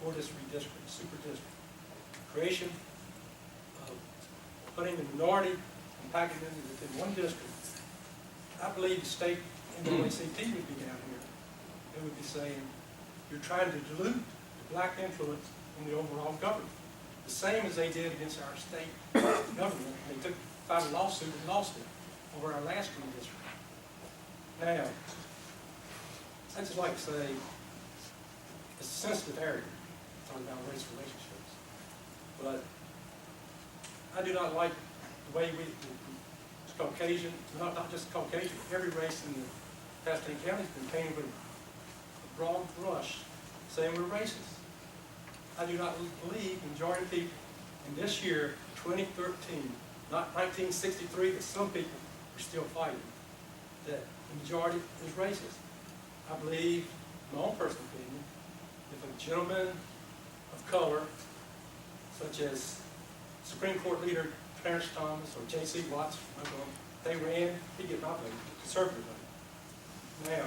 for this redistricting, super district. Creation of putting the minority and packaging them within one district. I believe the state NAACP would be down here. They would be saying, you're trying to dilute the black influence in the overall government. The same as they did against our state government. They filed a lawsuit and lost it over our last redistricting. Now, I'd just like to say, it's a sensitive area, talking about race relationships. But I do not like the way it's Caucasian, not just Caucasian, every race in the Pasquotank County has been painted with a broad brush saying we're racist. I do not believe the majority of people in this year, 2013, not 1963, that some people are still fighting, that the majority is racist. I believe, in my own personal opinion, if a gentleman of color, such as Supreme Court leader Clarence Thomas or J.C. Watts, they ran, he'd get my vote, conservative vote. Now,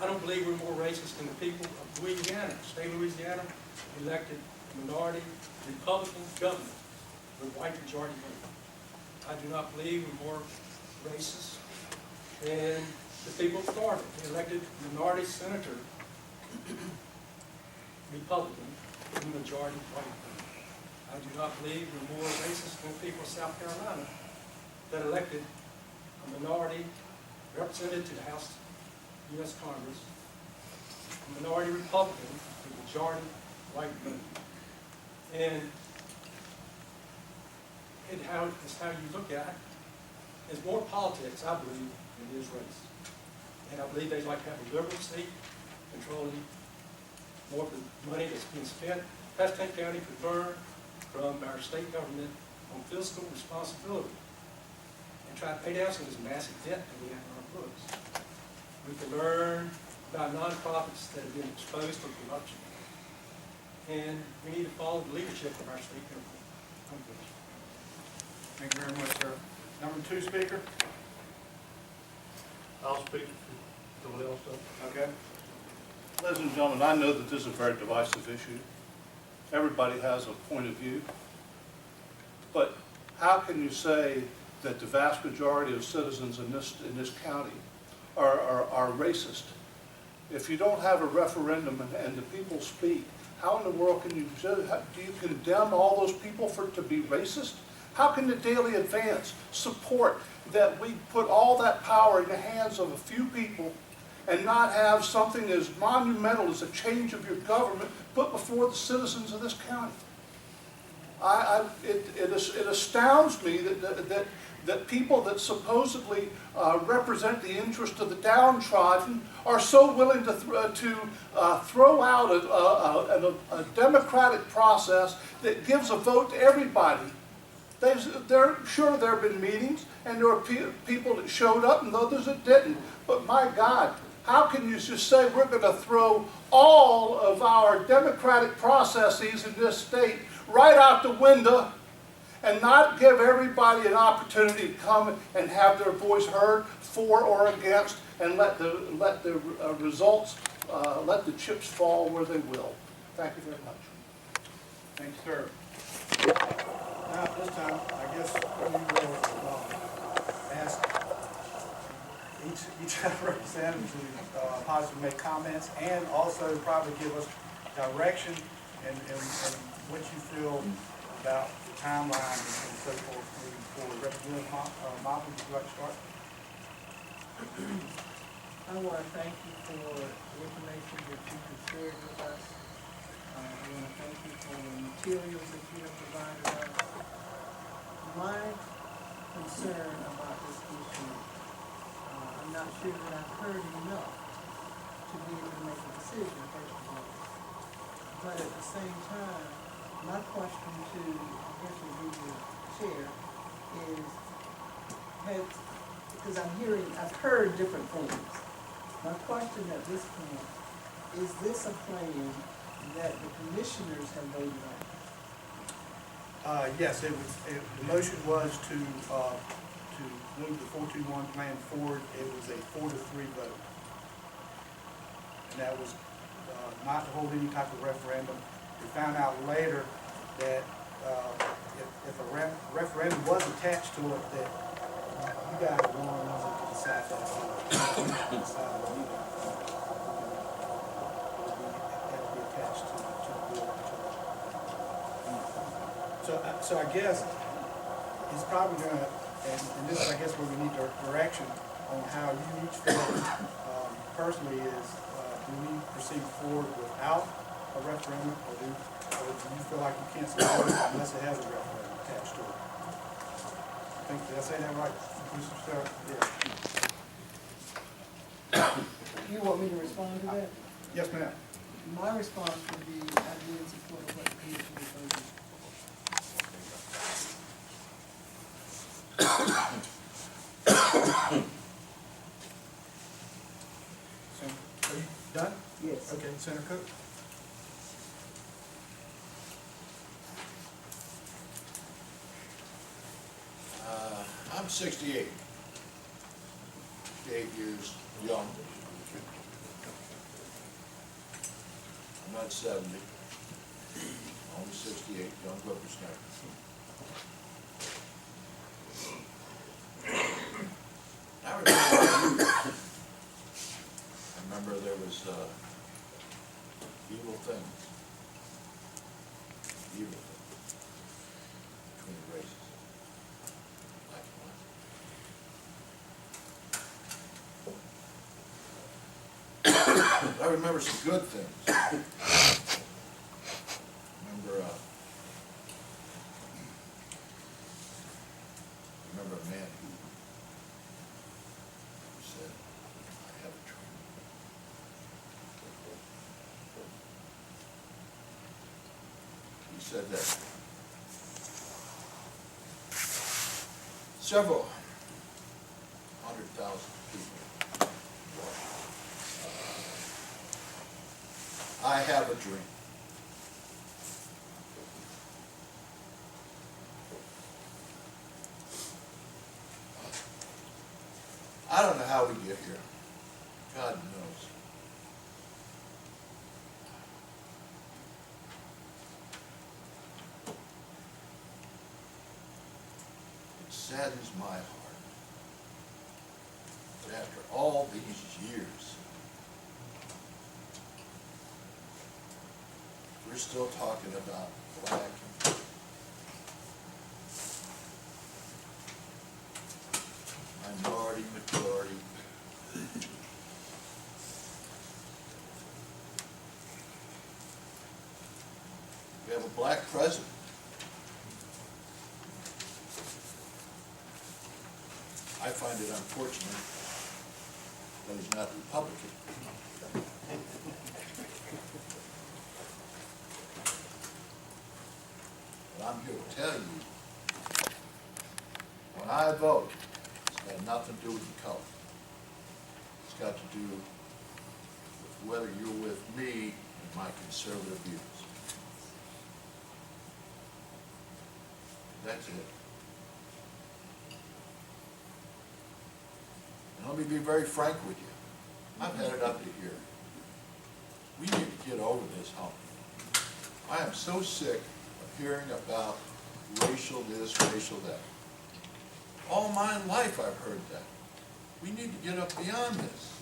I don't believe we're more racist than the people of Louisiana. State of Louisiana elected a minority Republican government with white majority vote. I do not believe we're more racist than the people of Florida. They elected a minority senator Republican with a majority white vote. I do not believe we're more racist than the people of South Carolina that elected a minority representative to the House U.S. Congress, a minority Republican with a majority white vote. And it's how you look at it. It's more politics, I believe, than it is race. And I believe they'd like to have a liberal state controlling more of the money that's being spent. Pasquotank County could learn from our state government on fiscal responsibility and try to pay down some of this massive debt that we have on our books. We can learn about nonprofits that have been exposed for corruption. And we need to follow the leadership of our state government. Thank you very much, sir. Number 2 speaker. I'll speak if somebody else does. Okay. Ladies and gentlemen, I know that this is a very divisive issue. Everybody has a point of view. But how can you say that the vast majority of citizens in this county are racist? If you don't have a referendum and the people speak, how in the world can you do you condemn all those people to be racist? How can the Daily Advance support that we put all that power in the hands of a few people and not have something as monumental as a change of your government put before the citizens of this county? It astounds me that people that supposedly represent the interest of the downtrodden are so willing to throw out a democratic process that gives a vote to everybody. Sure, there have been meetings, and there were people that showed up and others that didn't. But my God, how can you just say we're going to throw all of our democratic processes in this state right out the window and not give everybody an opportunity to come and have their voice heard for or against, and let the results, let the chips fall where they will? Thank you very much. Thank you, sir. Now, at this time, I guess we will ask each representative to possibly make comments and also probably give us direction and what you feel about the timeline and so forth moving forward. Representative Mobley, would you like to start? I want to thank you for the information that you have shared with us. I want to thank you for the materials that you have provided us. My concern about this issue, I'm not sure that I've heard enough to be able to make a decision, first of all. But at the same time, my question to, I guess would be the chair, is, because I've heard different things. My question at this point, is this a plan that the commissioners have voted on? Yes, the motion was to move the 421 plan forward. It was a 4-3 vote. And that was not to hold any type of referendum. We found out later that if a referendum was attached to it, that you guys are the only ones that can decide that. Decide what you guys have to be attached to the bill. So I guess it's probably gonna, and this is, I guess, where we need direction on how you each feel personally is, do we proceed forward without a referendum, or do you feel like you can't support it unless it has a referendum attached to it? Did I say that right, Mr. Starr? Yeah. You want me to respond to that? Yes, ma'am. My response would be, I'd be in support of what the commission is urging. Are you done? Yes. Okay, Senator Cook? I'm 68. 8 years young. I'm not 70. Only 68, young whippersnapper. I remember there was evil things. Evil things between the races. Black and white. I remember some good things. Remember a man who said, I have a dream. He said that several 100,000 people. I have a dream. I don't know how we get here. God knows. It saddens my heart that after all these years, we're still talking about black and minority, majority. We have a black president. I find it unfortunate that he's not Republican. But I'm here to tell you, when I vote, it's got nothing to do with the color. It's got to do with whether you're with me and my conservative views. That's it. And let me be very frank with you. I'm headed up to here. We need to get over this hump. I am so sick of hearing about racial this, racial that. All my life I've heard that. We need to get up beyond this.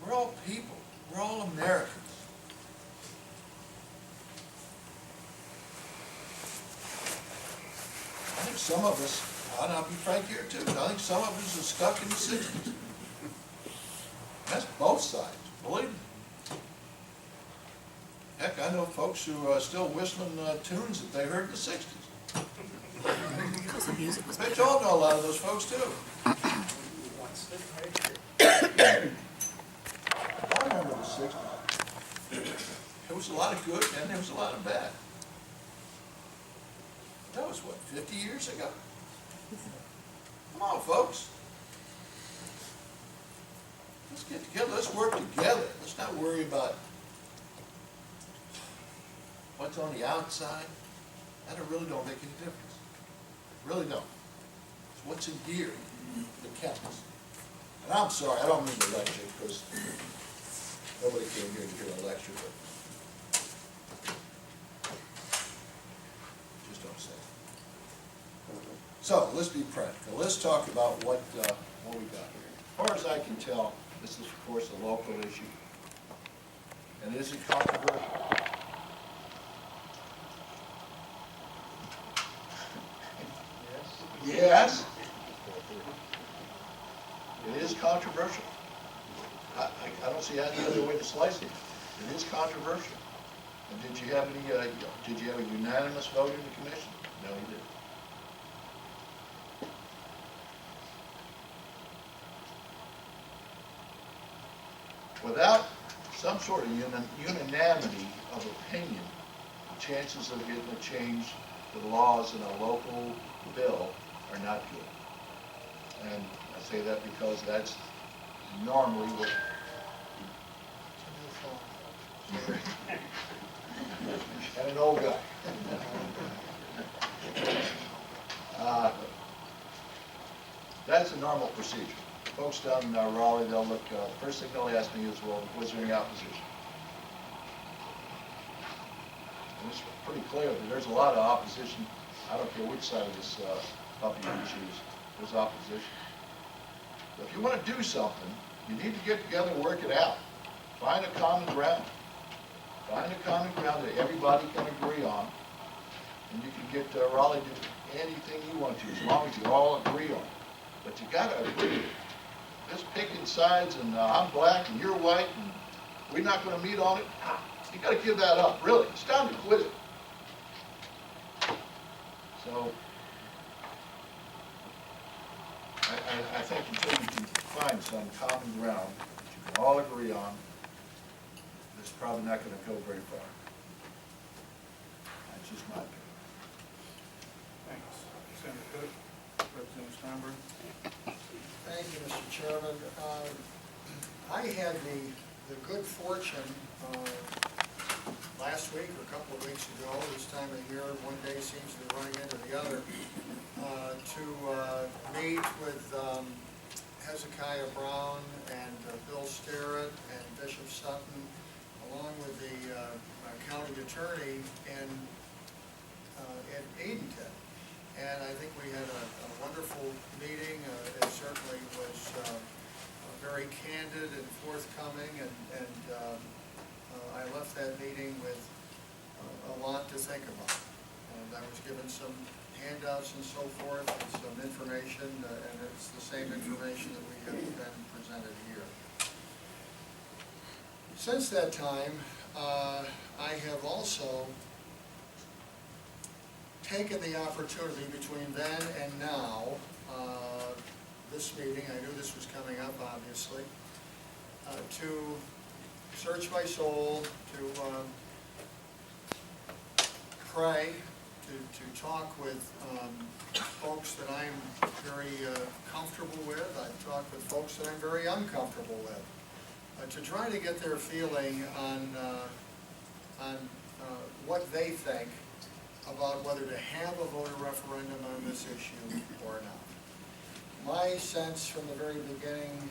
We're all people. We're all Americans. I think some of us, and I'll be frank here too, I think some of us are stuck in the 60s. That's both sides, believe me. Heck, I know folks who are still whistling tunes that they heard in the 60s. I bet you all know a lot of those folks too. I remember the 60s. There was a lot of good and there was a lot of bad. That was what, 50 years ago? Come on, folks. Let's get together, let's work together. Let's not worry about what's on the outside. That really don't make any difference. Really don't. It's what's in here that counts. And I'm sorry, I don't mean to lecture, because nobody came here to hear a lecture, but just don't say it. So, let's be practical. Let's talk about what we got here. As far as I can tell, this is, of course, a local issue. And is it controversial? Yes. It is controversial. I don't see any other way to slice it. It is controversial. And did you have any, did you have a unanimous vote in the commission? No, you didn't. Without some sort of unanimity of opinion, the chances of getting a change to the laws in a local bill are not good. And I say that because that's normally what... And an old guy. That's a normal procedure. Folks down in Raleigh, they'll look, the first thing they'll ask me is, well, was there any opposition? And it's pretty clear that there's a lot of opposition. I don't care which side of this puppy you choose, there's opposition. But if you want to do something, you need to get together and work it out. Find a common ground. Find a common ground that everybody can agree on. And you can get Raleigh to do anything you want to, as long as you all agree on it. But you got to agree. This picking sides and I'm black and you're white and we're not going to meet on it, you got to give that up, really. It's time to quit it. So, I think until you can find some common ground that you can all agree on, it's probably not going to go very far. That's just my opinion. Thanks. Senator Cook, Representative Steinburg. Thank you, Mr. Chairman. I had the good fortune last week or a couple of weeks ago, this time of year, one day seems to be running into the other, to meet with Hezekiah Brown and Bill Sterrett and Bishop Sutton, along with the county attorney in Edenton. And I think we had a wonderful meeting. It certainly was very candid and forthcoming, and I left that meeting with a lot to think about. And I was given some handouts and so forth, and some information, and it's the same information that we have been presented here. Since that time, I have also taken the opportunity between then and now, this meeting, I knew this was coming up obviously, to search my soul, to pray, to talk with folks that I'm very comfortable with. I've talked with folks that I'm very uncomfortable with, to try to get their feeling on what they think about whether to have a voter referendum on this issue or not. My sense from the very beginning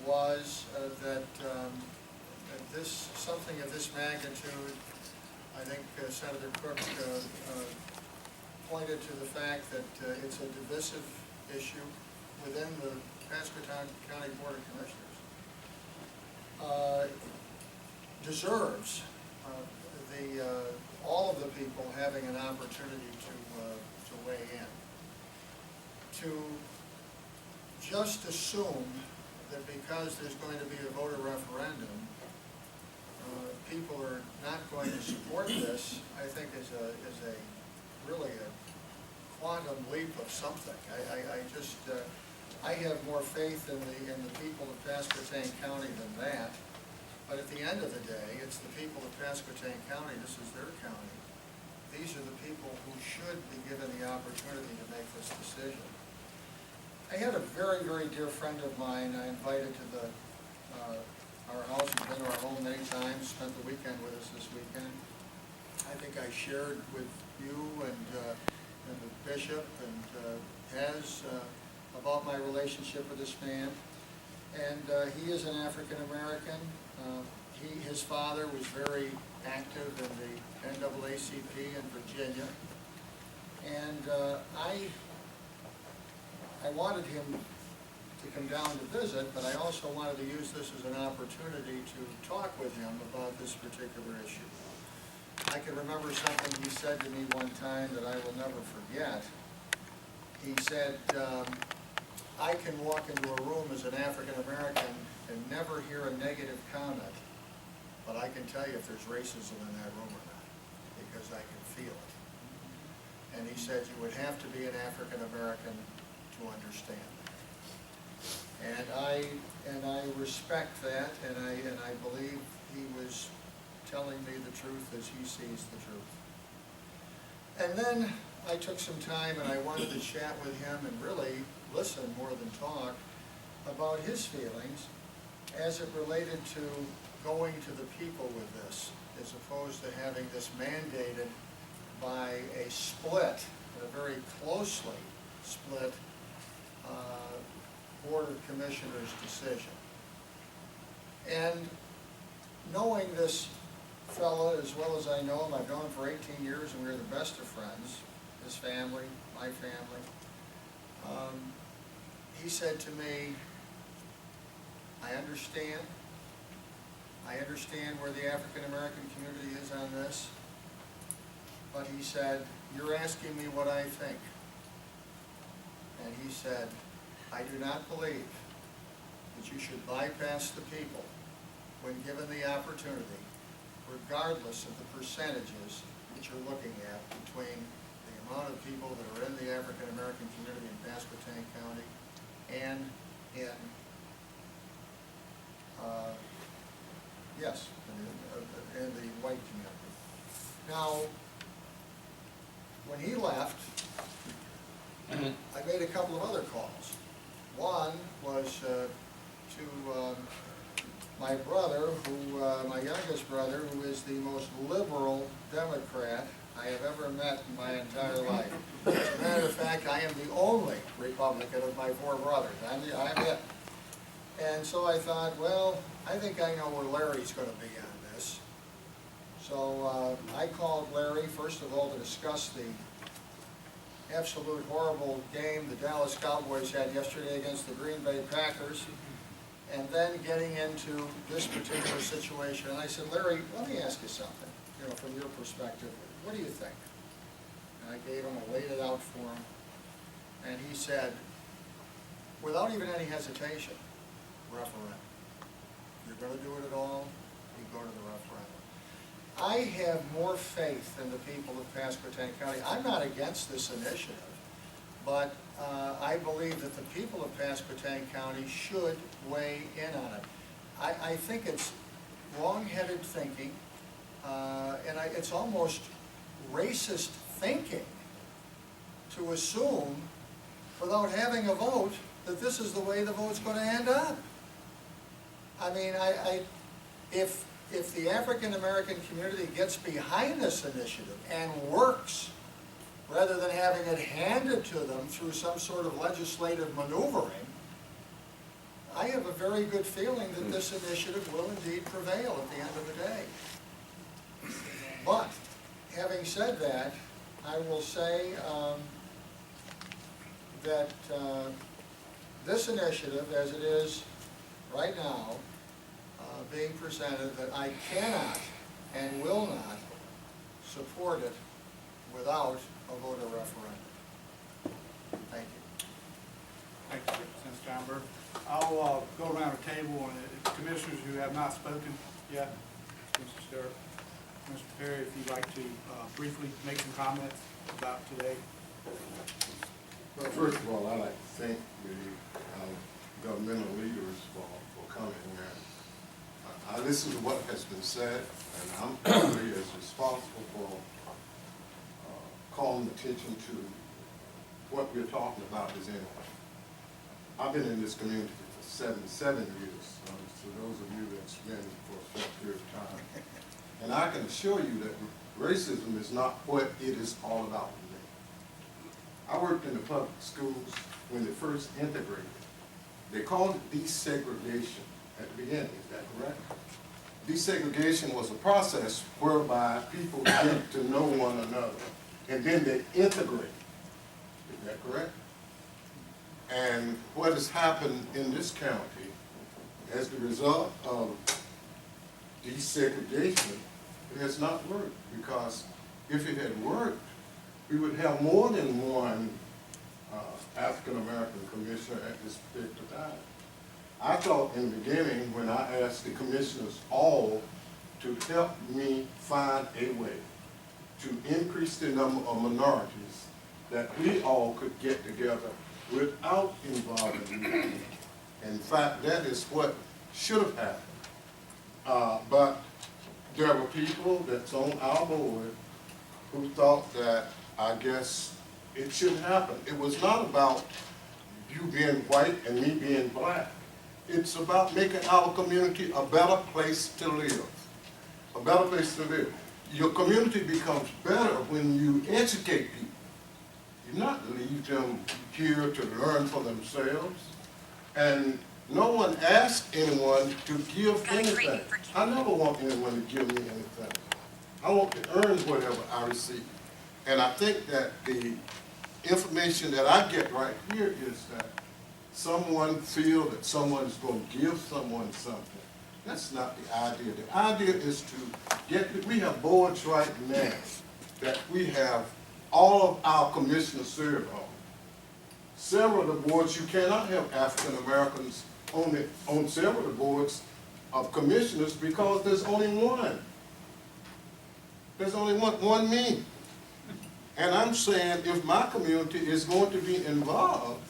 was that something of this magnitude, I think Senator Cook pointed to the fact that it's a divisive issue within the Pasquotank County Board of Commissioners, deserves all of the people having an opportunity to weigh in. To just assume that because there's going to be a voter referendum, people are not going to support this, I think is really a quantum leap of something. I have more faith in the people of Pasquotank County than that. But at the end of the day, it's the people of Pasquotank County. This is their county. These are the people who should be given the opportunity to make this decision. I had a very, very dear friend of mine I invited to our house. He's been to our home many times, spent the weekend with us this weekend. I think I shared with you and the bishop and about my relationship with this man. and he is an African American. His father was very active in the NAACP in Virginia, and I wanted him to come down to visit, but I also wanted to use this as an opportunity to talk with him about this particular issue. I can remember something he said to me one time that I will never forget. He said, I can walk into a room as an African American and never hear a negative comment, but I can tell you if there's racism in that room or not, because I can feel it. And he said you would have to be an African American to understand that. And I respect that, and I believe he was telling me the truth as he sees the truth. And then I took some time and I wanted to chat with him and really listen more than talk about his feelings as it related to going to the people with this, as opposed to having this mandated by a split, a very closely split Board of Commissioners decision. And knowing this fella as well as I know him, I've known him for 18 years and we're the best of friends, his family, my family. He said to me, I understand where the African American community is on this, but he said, you're asking me what I think. And he said, I do not believe that you should bypass the people when given the opportunity, regardless of the percentages that you're looking at between the amount of people that are in the African American community in Pasquotank County and in, in the white community. Now, when he left, I made a couple of other calls. One was to my brother, my youngest brother, who is the most liberal Democrat I have ever met in my entire life. As a matter of fact, I am the only Republican of my four brothers. I'm it. And so I thought, well, I think I know where Larry's going to be on this. So I called Larry, first of all, to discuss the absolute horrible game the Dallas Cowboys had yesterday against the Green Bay Packers, and then getting into this particular situation. And I said, Larry, let me ask you something, from your perspective. What do you think? And I gave him, I laid it out for him, and he said, without even any hesitation, referendum. If you're going to do it at all, you go to the referendum. I have more faith in the people of Pasquotank County. I'm not against this initiative, but I believe that the people of Pasquotank County should weigh in on it. I think it's wrong-headed thinking, and it's almost racist thinking to assume, without having a vote, that this is the way the vote's going to end up. I mean, if the African American community gets behind this initiative and works, rather than having it handed to them through some sort of legislative maneuvering, I have a very good feeling that this initiative will indeed prevail at the end of the day. But, having said that, I will say that this initiative, as it is right now, being presented, that I cannot and will not support it without a voter referendum. Thank you. Thank you, Representative Steinburg. I'll go around the table and the commissioners who have not spoken yet. Mr. Stewart, Mr. Perry, if you'd like to briefly make some comments about today. Well, first of all, I'd like to thank the governmental leaders for coming here. I listened to what has been said, and I'm probably as responsible for calling attention to what we're talking about as anyone. I've been in this community for 7 years, so those of you that's been for a short period of time. And I can assure you that racism is not what it is all about to me. I worked in the public schools when they first integrated They called it desegregation at the beginning, is that correct? Desegregation was a process whereby people get to know one another, and then they integrate. Is that correct? And what has happened in this county as the result of desegregation, it has not worked, because if it had worked, we would have more than one African-American commissioner at this particular time. I thought in the beginning, when I asked the commissioners all to help me find a way to increase the number of minorities, that we all could get together without involving the union. In fact, that is what should have happened. But there were people that's on our board who thought that, I guess, it shouldn't happen. It was not about you being white and me being black. It's about making our community a better place to live. A better place to live. Your community becomes better when you educate people. You not leave them here to learn for themselves. And no one asks anyone to give anything. I never want anyone to give me anything. I want to earn whatever I receive. And I think that the information that I get right here is that someone feel that someone's going to give someone something. That's not the idea. The idea is to get, we have boards right now that we have all of our commissioners serve on. Several of the boards, you cannot have African Americans on several of the boards of commissioners because there's only one. There's only one me. And I'm saying if my community is going to be involved,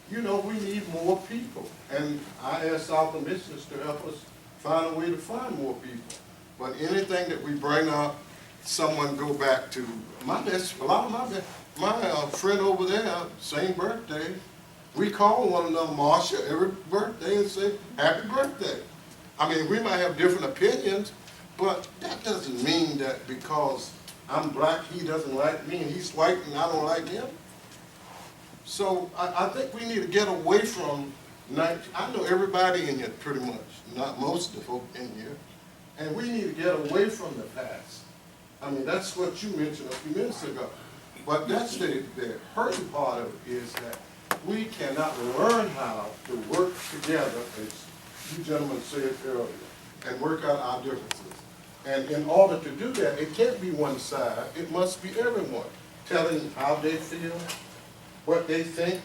you know, we need more people. And I asked our commissioners to help us find a way to find more people. But anything that we bring up, someone go back to my friend over there, same birthday. We call one another Marsha every birthday and say, happy birthday. I mean, we might have different opinions, but that doesn't mean that because I'm black, he doesn't like me, and he's white and I don't like him. So I think we need to get away from, I know everybody in here pretty much, not most of the folk in here, and we need to get away from the past. I mean, that's what you mentioned a few minutes ago. But that's the hurting part of it is that we cannot learn how to work together, as you gentlemen said earlier, and work out our differences. And in order to do that, it can't be one side. It must be everyone telling how they feel, what they think,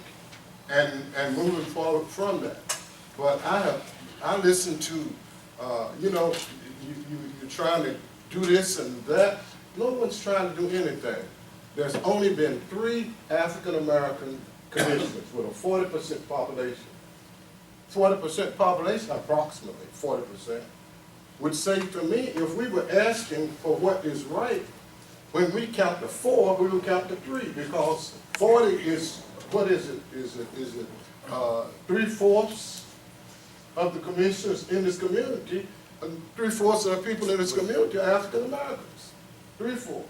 and moving forward from that. But I listened to, you know, you're trying to do this and that. No one's trying to do anything. There's only been 3 African-American commissioners with a 40% population. 40% population, approximately 40%, would say to me, if we were asking for what is right, when we count to 4, we would count to 3, because 40 is, what is it? Is it 3/4 of the commissioners in this community, and 3/4 of the people in this community are African Americans. 3/4.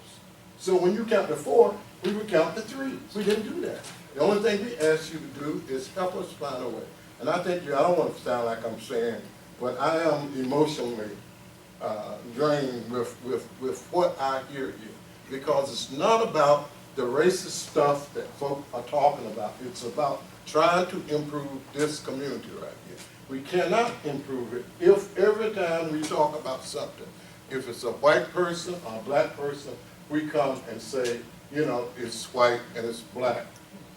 So when you count to 4, we would count to 3. We didn't do that. The only thing we asked you to do is help us find a way. And I think I don't want to sound like I'm saying, but I am emotionally drained with what I hear here. Because it's not about the racist stuff that folk are talking about. It's about trying to improve this community right here. We cannot improve it if every time we talk about something, if it's a white person or a black person, we come and say, you know, it's white and it's black.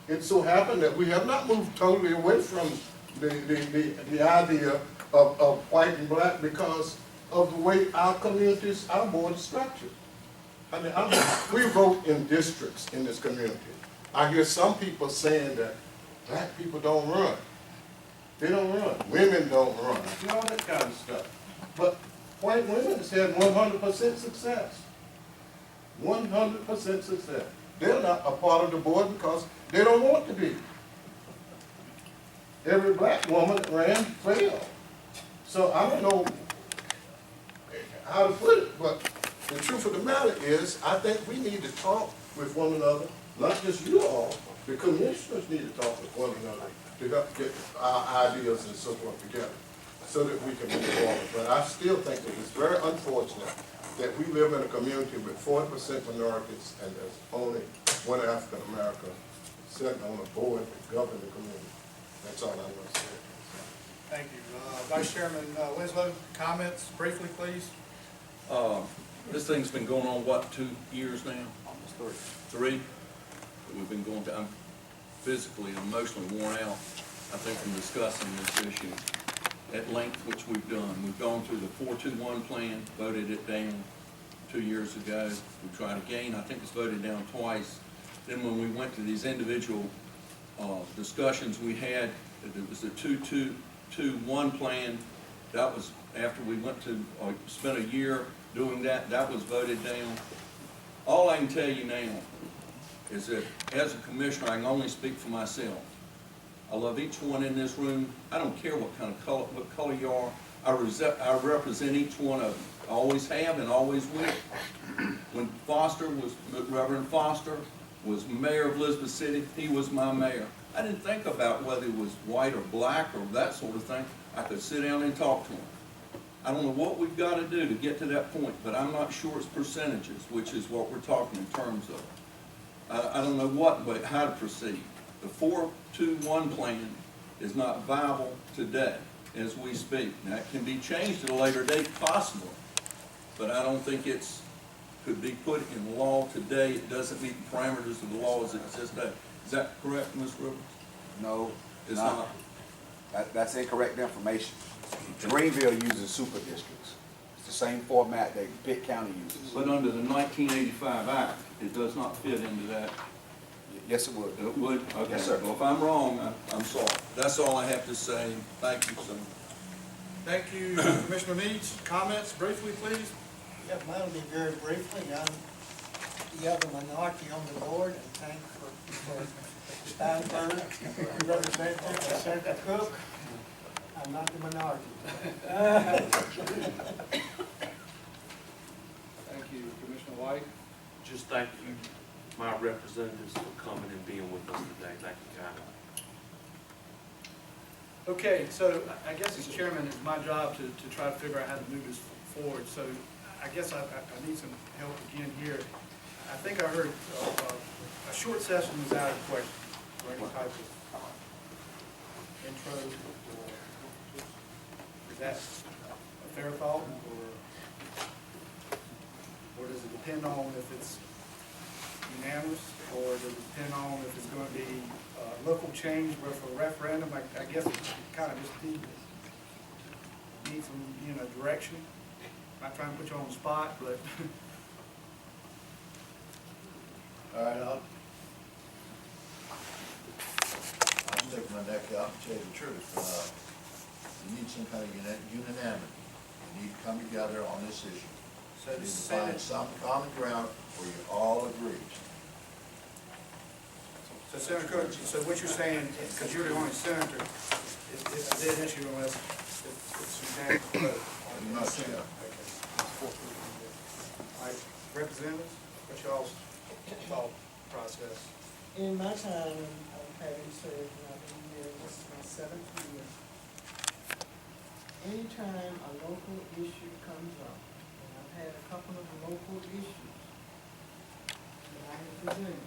It so happened that we have not moved totally away from the idea of white and black because of the way our communities, our board is structured. I mean, we vote in districts in this community. I hear some people saying that black people don't run. They don't run. Women don't run. You know, all that kind of stuff. But white women has had 100% success. 100% success. They're not a part of the board because they don't want to be. Every black woman that ran failed. So I don't know how to put it, but the truth of the matter is, I think we need to talk with one another, not just you all, The commissioners need to talk with one another to help get our ideas and so forth together, so that we can move forward. But I still think that it's very unfortunate that we live in a community with 40% minorities and there's only one African American sitting on a board that governs the community. That's all I want to say. Thank you. Vice Chairman Winslow, comments briefly, please? This thing's been going on, what, 2 years now? Three? We've been going to, I'm physically and emotionally worn out, I think, from discussing this issue at length, which we've done. We've gone through the 421 plan, voted it down 2 years ago. We tried again, I think it's voted down twice. Then when we went to these individual discussions we had, it was the 221 plan. That was after we went to, spent a year doing that, that was voted down. All I can tell you now is that as a commissioner, I can only speak for myself. I love each one in this room. I don't care what kind of color, what color you are. I represent each one of them. I always have and always will. When Reverend Foster was mayor of Elizabeth City, he was my mayor. I didn't think about whether he was white or black or that sort of thing. I could sit down and talk to him. I don't know what we've got to do to get to that point, but I'm not sure it's percentages, which is what we're talking in terms of. I don't know how to proceed. The 421 plan is not viable today as we speak. Now, it can be changed at a later date, possibly, but I don't think it's could be put in law today. It doesn't meet the parameters of the law as it exists today. Is that correct, Ms. Rivers? No, It's not. That's incorrect information. Greenville uses super districts. It's the same format that Pitt County uses. But under the 1985 Act, it does not fit into that. Yes, it would. It would? Okay. Yes, sir. Well, if I'm wrong, I'm sorry. That's all I have to say. Thank you, sir. Thank you. Commissioner Meads, comments briefly, please? Yeah, mine will be very briefly. I'm the other minority on the board, and thank for Steinburg, Representative, and Senator Cook. I'm not the minority. Thank you. Commissioner White? Just thank you, my representatives, for coming and being with us today. Thank you kindly. Okay, so I guess as chairman, it's my job to try to figure out how to move this forward. So I guess I need some help again here. I think I heard a short session is out of the question, or any type of intro, or is that a fair thought, or does it depend on if it's unanimous, or does it depend on if it's going to be local change where for a referendum? I guess it kind of just needs some, direction. I'm not trying to put you on the spot, but. All right, I'll stick my neck out and tell you the truth. You need some kind of unanimity. You need to come together on this issue. So You need to find some common ground where you all agree. So Senator Cook, so what you're saying, because you're the only senator, it's a dead issue unless it's unanimous vote. You must, yeah. Okay. All right, representatives, what's y'all's thought process? In my time, having served, and I've been here, this is my 7th year. Anytime a local issue comes up, and I've had a couple of local issues that I have presented,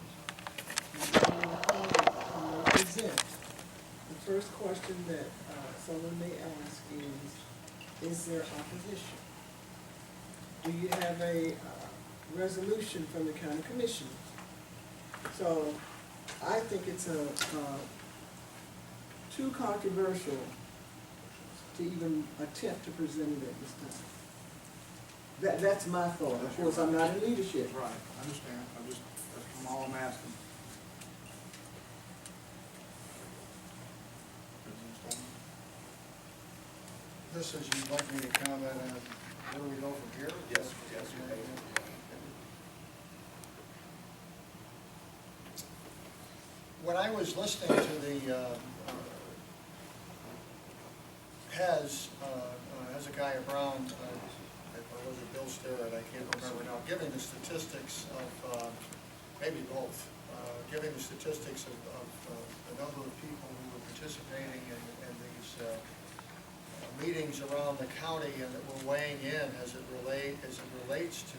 the first question that someone may ask is there opposition? Do you have a resolution from the county commission? So I think it's too controversial to even attempt to present it at this time. That's my thought. Of course, I'm not in leadership. Right, I understand. That's all I'm asking. This is, you'd like me to comment on where we go from here? Yes, yes, you may. When I was listening to the Hezekiah Brown, or was it Bill Sterrett, I can't remember now, giving the statistics of maybe both, giving the statistics of the number of people who were participating in these meetings around the county and that were weighing in as it relates to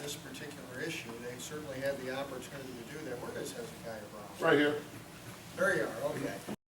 this particular issue. They certainly had the opportunity to do that. Where is Hezekiah Brown? Right here. There you are, okay.